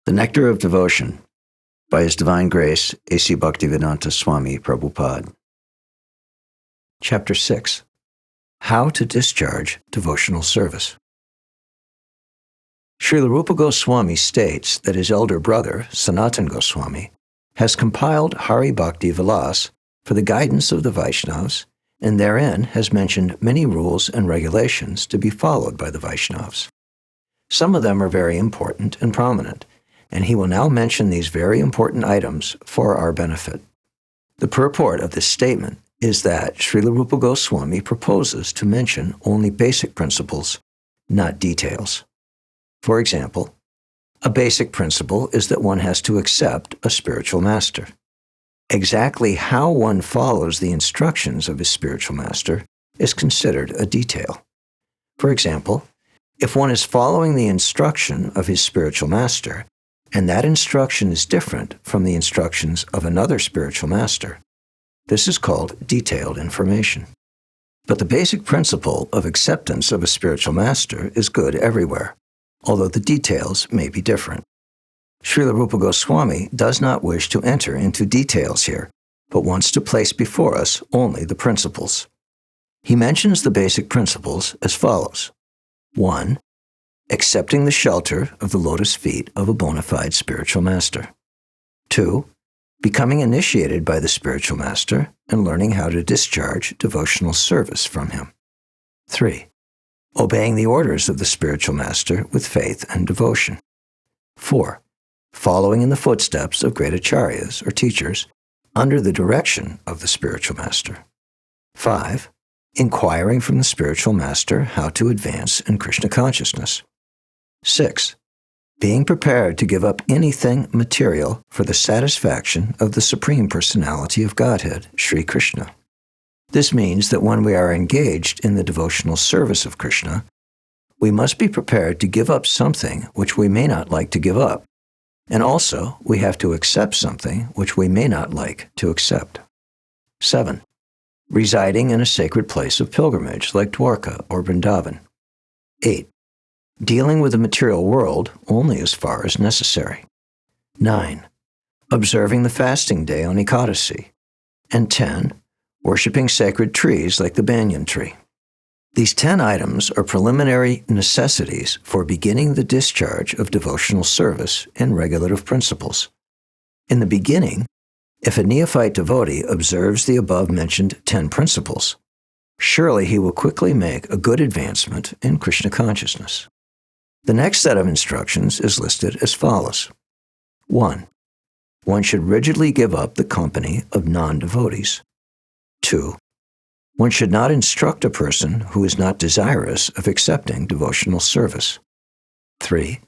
The Nectar of Devotion by His Divine Grace, A.C. Bhaktivedanta Swami, Prabhupāda. Chapter 6. How to Discharge Devotional Service. Srila Rupa Goswami states that his elder brother, Sanatana Goswami, has compiled Hari Bhakti Vilas for the guidance of the Vaishnavas, and therein has mentioned many rules and regulations to be followed by the Vaishnavas. Some of them are very important and prominent, and he will now mention these very important items for our benefit. The purport of this statement is that Srila Rupa Goswami proposes to mention only basic principles, not details. For example, a basic principle is that one has to accept a spiritual master. Exactly how one follows the instructions of his spiritual master is considered a detail. For example, if one is following the instruction of his spiritual master, and that instruction is different from the instructions of another spiritual master, this is called detailed information. But the basic principle of acceptance of a spiritual master is good everywhere, although the details may be different. Srila Rupa Goswami does not wish to enter into details here, but wants to place before us only the principles. He mentions the basic principles as follows. 1. Accepting the shelter of the lotus feet of a bona fide spiritual master. 2. Becoming initiated by the spiritual master and learning how to discharge devotional service from him. 3. Obeying the orders of the spiritual master with faith and devotion. 4. Following in the footsteps of great acharyas or teachers under the direction of the spiritual master. 5. Inquiring from the spiritual master how to advance in Krishna consciousness. 6. Being prepared to give up anything material for the satisfaction of the Supreme Personality of Godhead, Sri Krishna. This means that when we are engaged in the devotional service of Krishna, we must be prepared to give up something which we may not like to give up, and also we have to accept something which we may not like to accept. 7. Residing in a sacred place of pilgrimage like Dwarka or Vrindavan. 8. Dealing with the material world only as far as necessary. 9. Observing the fasting day on Ekadasi. And 10. Worshipping sacred trees like the banyan tree. These 10 items are preliminary necessities for beginning the discharge of devotional service and regulative principles. In the beginning, if a neophyte devotee observes the above-mentioned 10 principles, surely he will quickly make a good advancement in Krishna consciousness. The next set of instructions is listed as follows. 1. One should rigidly give up the company of non-devotees. 2. One should not instruct a person who is not desirous of accepting devotional service. 3.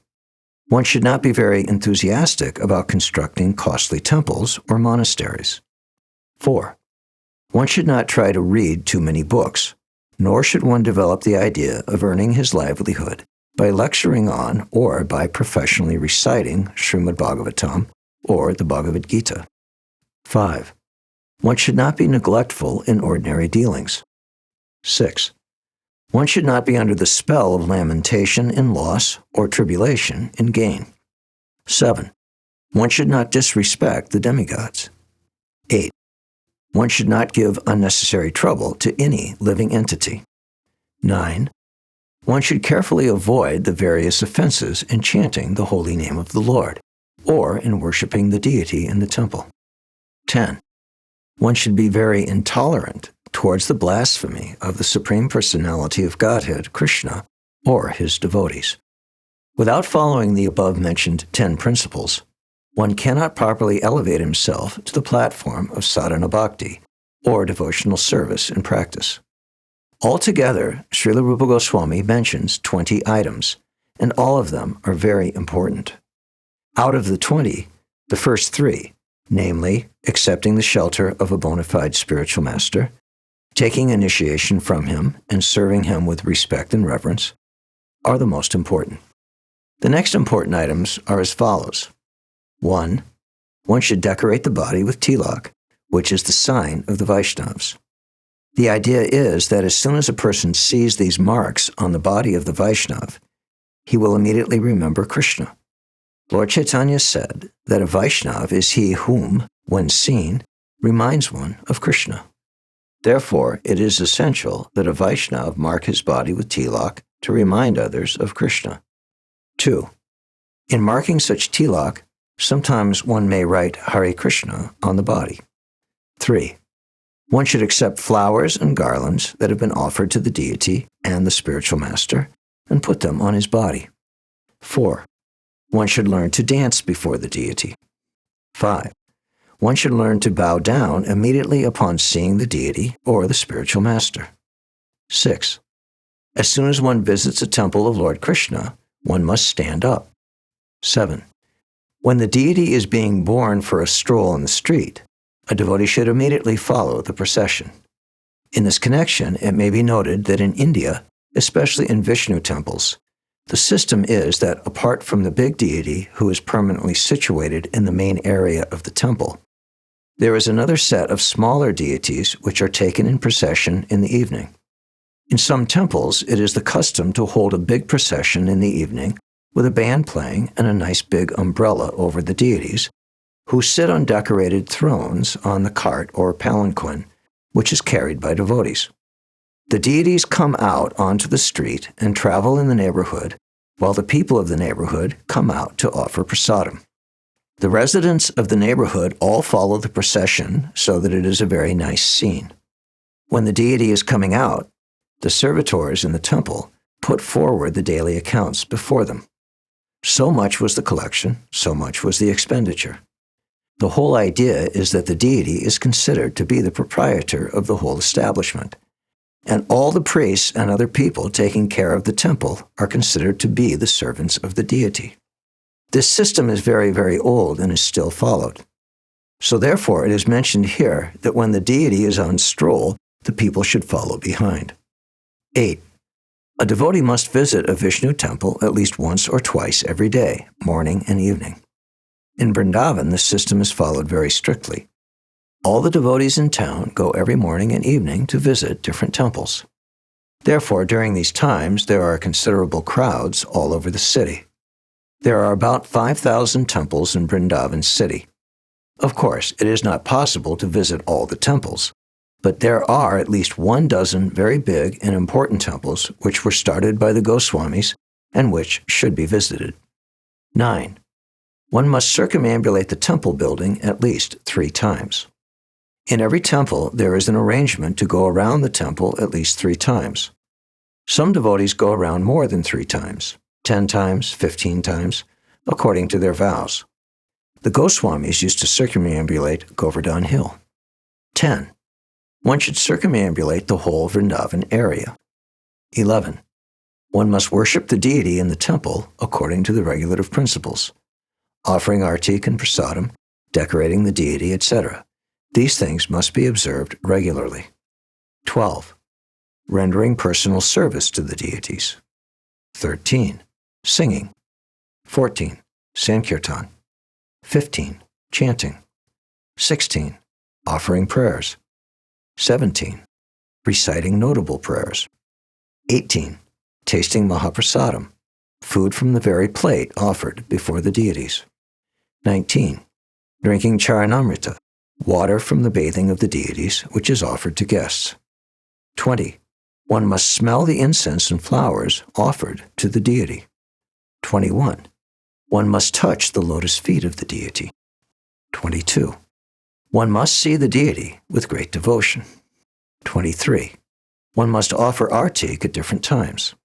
One should not be very enthusiastic about constructing costly temples or monasteries. 4. One should not try to read too many books, nor should one develop the idea of earning his livelihood by lecturing on or by professionally reciting Śrīmad-Bhāgavatam or the Bhagavad-gita. 5. One should not be neglectful in ordinary dealings. 6. One should not be under the spell of lamentation in loss or tribulation in gain. 7. One should not disrespect the demigods. 8. One should not give unnecessary trouble to any living entity. 9. One should carefully avoid the various offenses in chanting the holy name of the Lord, or in worshiping the deity in the temple. 10. One should be very intolerant towards the blasphemy of the Supreme Personality of Godhead, Krishna, or his devotees. Without following the above-mentioned 10 principles, one cannot properly elevate himself to the platform of sadhana bhakti, or devotional service in practice. Altogether, Srila Rupa Goswami mentions 20 items, and all of them are very important. Out of the 20, the first 3, namely, accepting the shelter of a bona fide spiritual master, taking initiation from him, and serving him with respect and reverence, are the most important. The next important items are as follows. 1. One should decorate the body with tilak, which is the sign of the Vaishnavas. The idea is that as soon as a person sees these marks on the body of the Vaishnava, he will immediately remember Krishna. Lord Chaitanya said that a Vaishnava is he whom, when seen, reminds one of Krishna. Therefore, it is essential that a Vaishnava mark his body with tilak to remind others of Krishna. 2. In marking such tilak, sometimes one may write Hare Krishna on the body. 3. One should accept flowers and garlands that have been offered to the deity and the spiritual master and put them on his body. 4. One should learn to dance before the deity. 5. One should learn to bow down immediately upon seeing the deity or the spiritual master. 6. As soon as one visits a temple of Lord Krishna, one must stand up. 7. When the deity is being borne for a stroll in the street, a devotee should immediately follow the procession. In this connection, it may be noted that in India, especially in Vishnu temples, the system is that apart from the big deity who is permanently situated in the main area of the temple, there is another set of smaller deities which are taken in procession in the evening. In some temples, it is the custom to hold a big procession in the evening with a band playing and a nice big umbrella over the deities, who sit on decorated thrones on the cart or palanquin, which is carried by devotees. The deities come out onto the street and travel in the neighborhood, while the people of the neighborhood come out to offer prasadam. The residents of the neighborhood all follow the procession so that it is a very nice scene. When the deity is coming out, the servitors in the temple put forward the daily accounts before them. So much was the collection, so much was the expenditure. The whole idea is that the deity is considered to be the proprietor of the whole establishment, and all the priests and other people taking care of the temple are considered to be the servants of the deity. This system is very, very old and is still followed. So therefore it is mentioned here that when the deity is on stroll, the people should follow behind. 8. A devotee must visit a Vishnu temple at least once or twice every day, morning and evening. In Vrindavan, this system is followed very strictly. All the devotees in town go every morning and evening to visit different temples. Therefore, during these times, there are considerable crowds all over the city. There are about 5,000 temples in Vrindavan city. Of course, it is not possible to visit all the temples, but there are at least 12 very big and important temples which were started by the Goswamis and which should be visited. 9. One must circumambulate the temple building at least 3 times. In every temple, there is an arrangement to go around the temple at least 3 times. Some devotees go around more than 3 times, 10 times, 15 times, according to their vows. The Goswamis used to circumambulate Govardhan Hill. 10. One should circumambulate the whole Vrindavan area. 11. One must worship the deity in the temple according to the regulative principles, offering artik and prasadam, decorating the deity, etc. These things must be observed regularly. 12. Rendering personal service to the deities. 13. Singing. 14. Saṅkīrtana. 15. Chanting. 16. Offering prayers. 17. Reciting notable prayers. 18. Tasting mahaprasadam, food from the very plate offered before the deities. 19. Drinking charanamrita, water from the bathing of the deities, which is offered to guests. 20. One must smell the incense and flowers offered to the deity. 21. One must touch the lotus feet of the deity. 22. One must see the deity with great devotion. 23. One must offer artik at different times.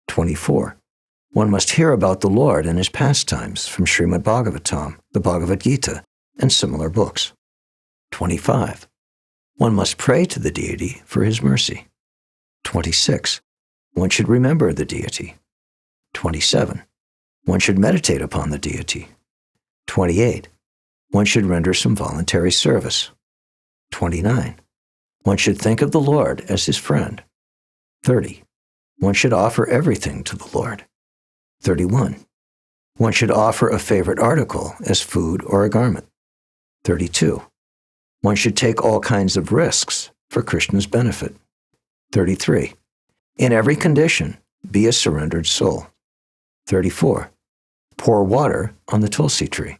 24. One must hear about the Lord and his pastimes from Śrīmad-Bhāgavatam, the Bhagavad-gita, and similar books. 25. One must pray to the deity for his mercy. 26. One should remember the deity. 27. One should meditate upon the deity. 28. One should render some voluntary service. 29. One should think of the Lord as his friend. 30. One should offer everything to the Lord. 31. One should offer a favorite article as food or a garment. 32. One should take all kinds of risks for Krishna's benefit. 33. In every condition, be a surrendered soul. 34. Pour water on the tulsi tree.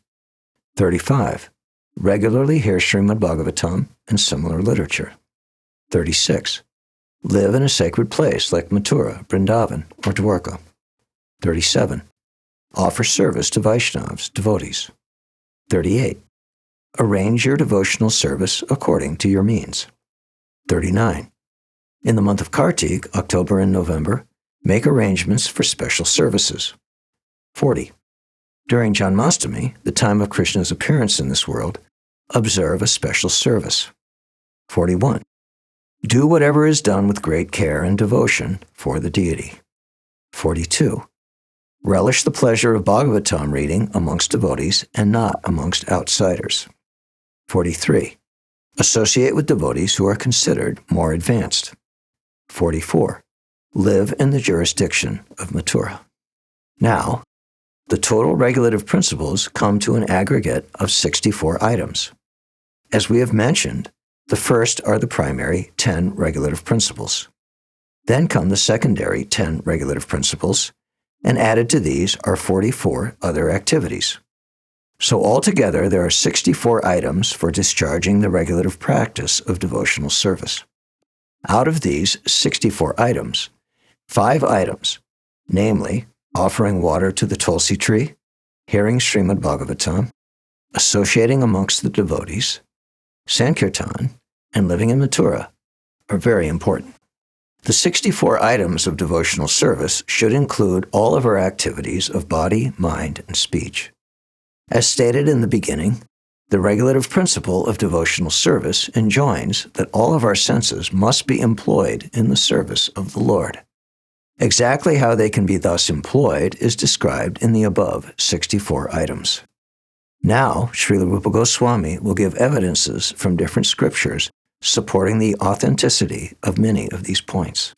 35. Regularly hear Śrīmad-Bhāgavatam and similar literature. 36. Live in a sacred place like Mathurā, Vrindavan, or Dwarka. 37. Offer service to Vaishnavas, devotees. 38. Arrange your devotional service according to your means. 39. In the month of Kartik, October and November, make arrangements for special services. 40. During Janmashtami, the time of Krishna's appearance in this world, observe a special service. 41. Do whatever is done with great care and devotion for the deity. 42. Relish the pleasure of Bhagavatam reading amongst devotees and not amongst outsiders. 43. Associate with devotees who are considered more advanced. 44. Live in the jurisdiction of Mathurā. Now, the total regulative principles come to an aggregate of 64 items. As we have mentioned, the first are the primary 10 regulative principles. Then come the secondary 10 regulative principles, and added to these are 44 other activities. So altogether, there are 64 items for discharging the regulative practice of devotional service. Out of these 64 items, 5 items, namely offering water to the tulsi tree, hearing Śrīmad-Bhāgavatam, associating amongst the devotees, saṅkīrtana, and living in Mathurā, are very important. The 64 items of devotional service should include all of our activities of body, mind, and speech. As stated in the beginning, the regulative principle of devotional service enjoins that all of our senses must be employed in the service of the Lord. Exactly how they can be thus employed is described in the above 64 items. Now, Srila Rupa Goswami will give evidences from different scriptures supporting the authenticity of many of these points.